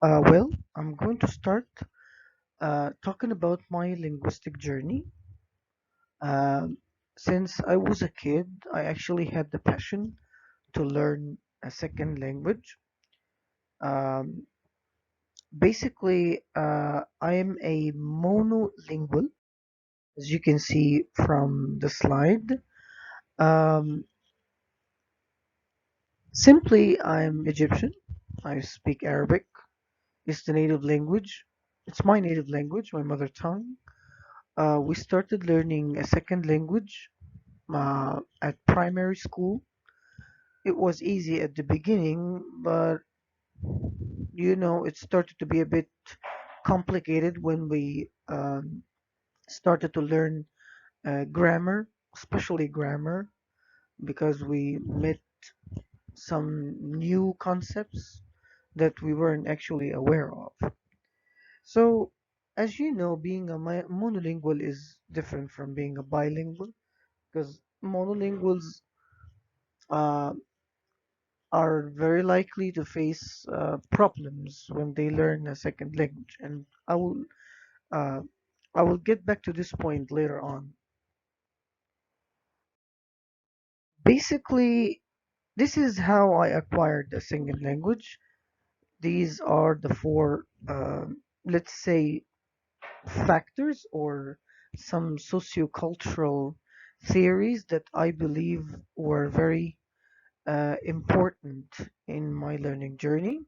Well, I'm going to start talking about my linguistic journey. Um, since I was a kid, I actually had the passion to learn a second language. Um, basically, I am a monolingual, as you can see from the slide. Um, simply, I'm Egyptian. I speak Arabic. It's the native language. It's my native language, my mother tongue. We started learning a second language at primary school. It was easy at the beginning, but it started to be a bit complicated when we started to learn grammar, especially grammar, because we met some new concepts that we weren't actually aware of. So, as you know, being a monolingual is different from being a bilingual because monolinguals uh, are very likely to face problems when they learn a second language, and uh, I will get back to this point later on. Basically, this is how I acquired a second language. These are the four, let's say, factors or some sociocultural theories that I believe were very important in my learning journey.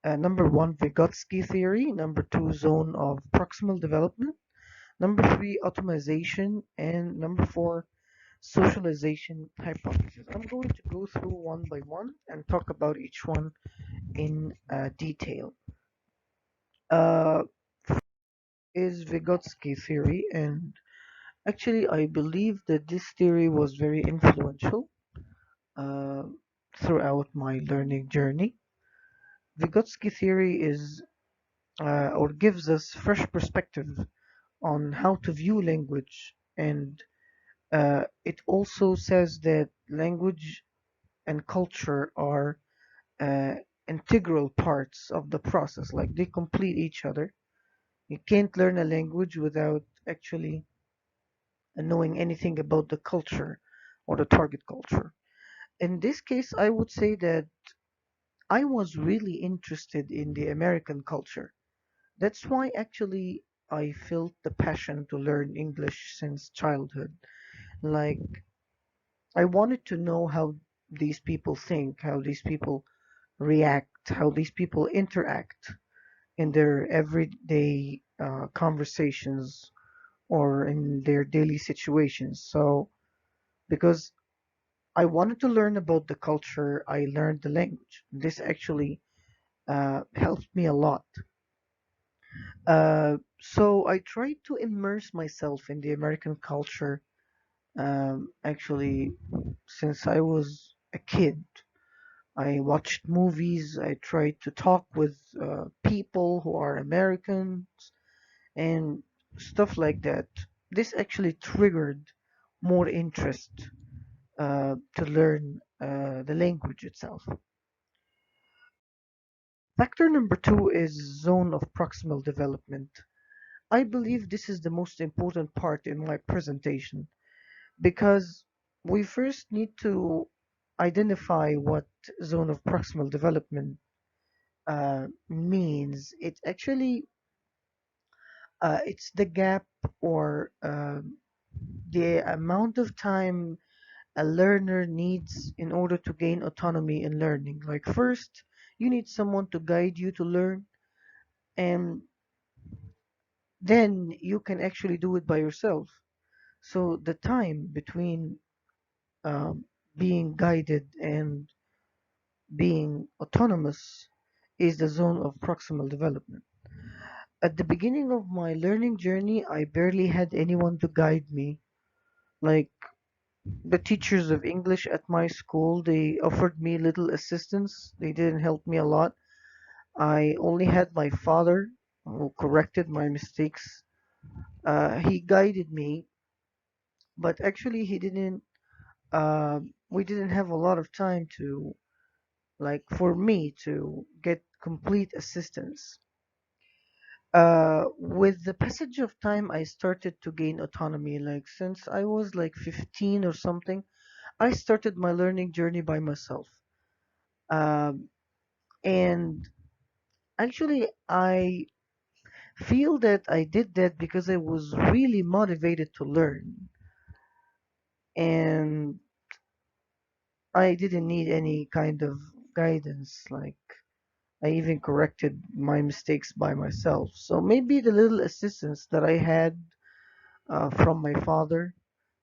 Number one, Vygotsky theory. Number two, zone of proximal development. Number three, automation. And number four, socialization hypothesis. I'm going to go through one by one and talk about each one in detail. Uh, is Vygotsky theory, and actually, I believe that this theory was very influential uh, throughout my learning journey. Vygotsky theory is or gives us fresh perspective on how to view language, and it also says that language and culture are uh, integral parts of the process, like they complete each other. You can't learn a language without actually knowing anything about the culture or the target culture. In this case, I would say that I was really interested in the American culture. That's why actually I felt the passion to learn English since childhood. Like, I wanted to know how these people think, how these people react, how these people interact in their everyday conversations or in their daily situations. So, because I wanted to learn about the culture, I learned the language. This actually helped me a lot. So I tried to immerse myself in the American culture actually since I was a kid. I watched movies, I tried to talk with people who are Americans and stuff like that. This actually triggered more interest to learn the language itself. Factor number two is zone of proximal development. I believe this is the most important part in my presentation because we first need to identify what zone of proximal development means. It actually it's the gap or the amount of time a learner needs in order to gain autonomy in learning. Like first, you need someone to guide you to learn, and then you can actually do it by yourself. So the time between um, being guided and being autonomous is the zone of proximal development. At the beginning of my learning journey, I barely had anyone to guide me. Like the teachers of English at my school, they offered me little assistance. They didn't help me a lot. I only had my father who corrected my mistakes. He guided me, but actually he didn't. We didn't have a lot of time to like for me to get complete assistance. With the passage of time, I started to gain autonomy. Like since I was like 15 or something, I started my learning journey by myself. Um, and actually, I feel that I did that because I was really motivated to learn. And I didn't need any kind of guidance. Like I even corrected my mistakes by myself. So maybe the little assistance that I had from my father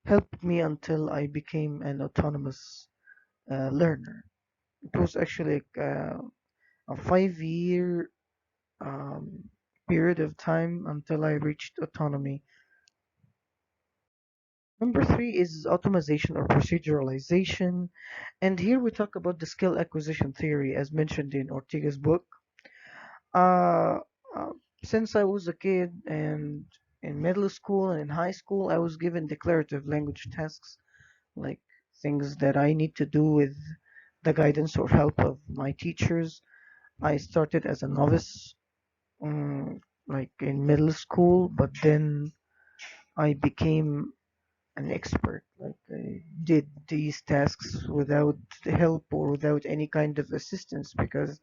helped me until I became an autonomous learner. It was actually a 5 year um, period of time until I reached autonomy. Number three is automation or proceduralization. And here we talk about the skill acquisition theory as mentioned in Ortega's book. Uh, uh, since I was a kid and in middle school and in high school, I was given declarative language tasks like things that I need to do with the guidance or help of my teachers. I started as a novice, like in middle school, but then I became an expert. Like I did these tasks without help or without any kind of assistance because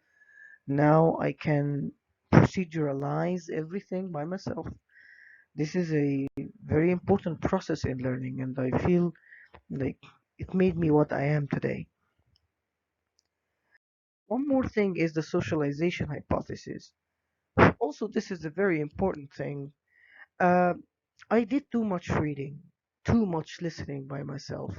now I can proceduralize everything by myself. This is a very important process in learning, and I feel like it made me what I am today. One more thing is the socialization hypothesis. Also, this is a very important thing. Uh, I did too much reading, too much listening by myself.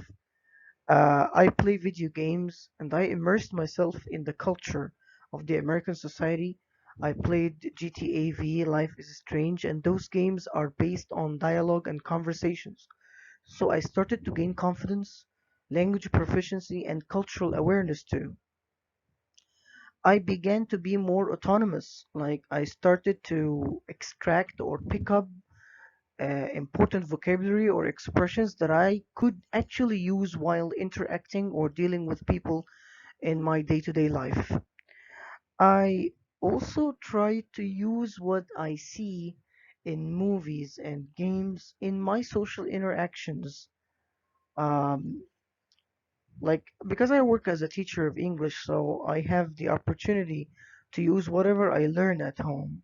I play video games and I immersed myself in the culture of the American society. I played GTA V, Life is Strange, and those games are based on dialogue and conversations. So I started to gain confidence, language proficiency, and cultural awareness too. I began to be more autonomous. Like I started to extract or pick up important vocabulary or expressions that I could actually use while interacting or dealing with people in my day-to-day life. I also try to use what I see in movies and games in my social interactions. Um, like because I work as a teacher of English, so I have the opportunity to use whatever I learn at home.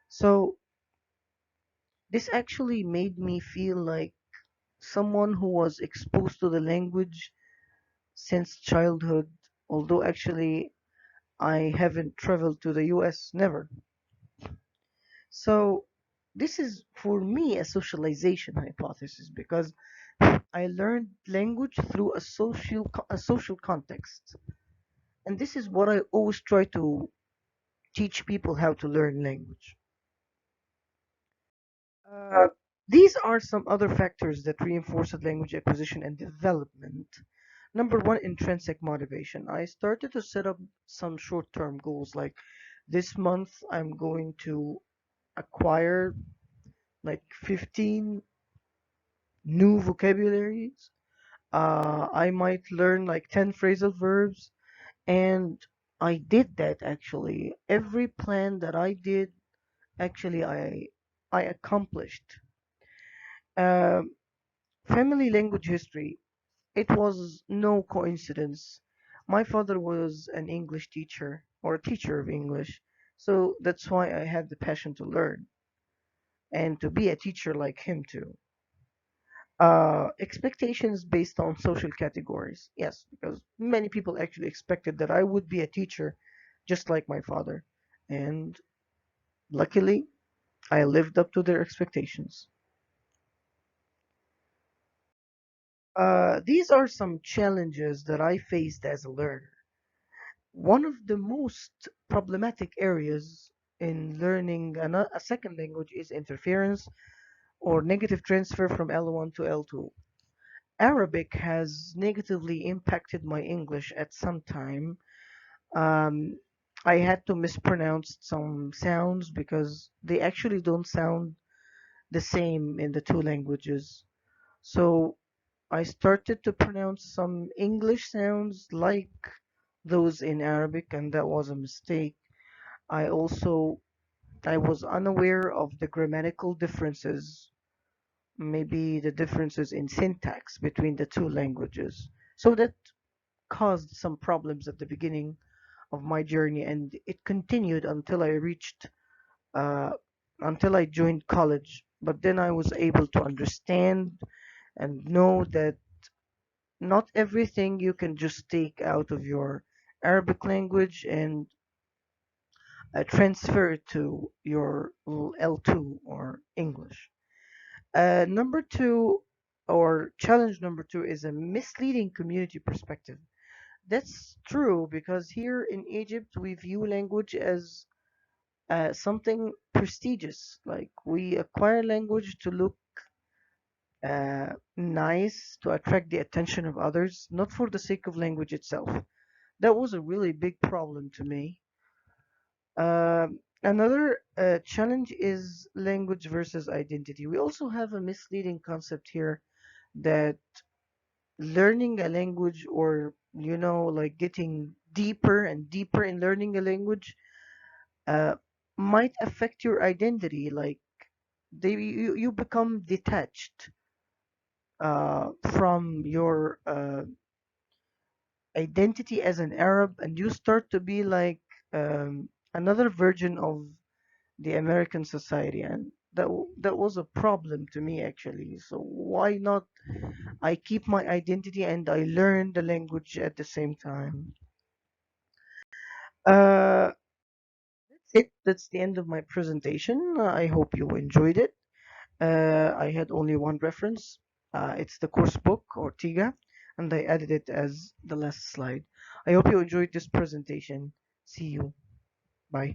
So this actually made me feel like someone who was exposed to the language since childhood, although actually I haven't traveled to the US, never. So this is for me a socialization hypothesis because I learned language through a social context. And this is what I always try to teach people how to learn language. Uh, these are some other factors that reinforce language acquisition and development. Number one, intrinsic motivation. I started to set up some short-term goals like this month I'm going to acquire like 15 new vocabularies. I might learn like 10 phrasal verbs, and I did that actually. Every plan that I did, actually, I accomplished. Um, Family language history. It was no coincidence. My father was an English teacher or a teacher of English, so that's why I had the passion to learn and to be a teacher like him too. Expectations based on social categories. Yes, because many people actually expected that I would be a teacher just like my father. And luckily, I lived up to their expectations. These are some challenges that I faced as a learner. One of the most problematic areas in learning a second language is interference or negative transfer from L1 to L2. Arabic has negatively impacted my English at some time. Um, I had to mispronounce some sounds because they actually don't sound the same in the two languages. So I started to pronounce some English sounds like those in Arabic, and that was a mistake. I also I was unaware of the grammatical differences, maybe the differences in syntax between the two languages. So that caused some problems at the beginning of my journey, and it continued uh, until I joined college. But then I was able to understand and know that not everything you can just take out of your Arabic language and transfer it to your L2 or English. Number two, or challenge number two, is a misleading community perspective. That's true because here in Egypt we view language as something prestigious. Like we acquire language to look nice, to attract the attention of others, not for the sake of language itself. That was a really big problem to me. Another challenge is language versus identity. We also have a misleading concept here that learning a language, or like getting deeper and deeper in learning a language, uh, might affect your identity. Like you become detached from your identity as an Arab, and you start to be like another version of the American society, and that was a problem to me actually. So why not I keep my identity and I learn the language at the same time? Uh, that's it. That's the end of my presentation. I hope you enjoyed it. I had only one reference. It's the course book, Ortega, and I added it as the last slide. I hope you enjoyed this presentation. See you. Bye.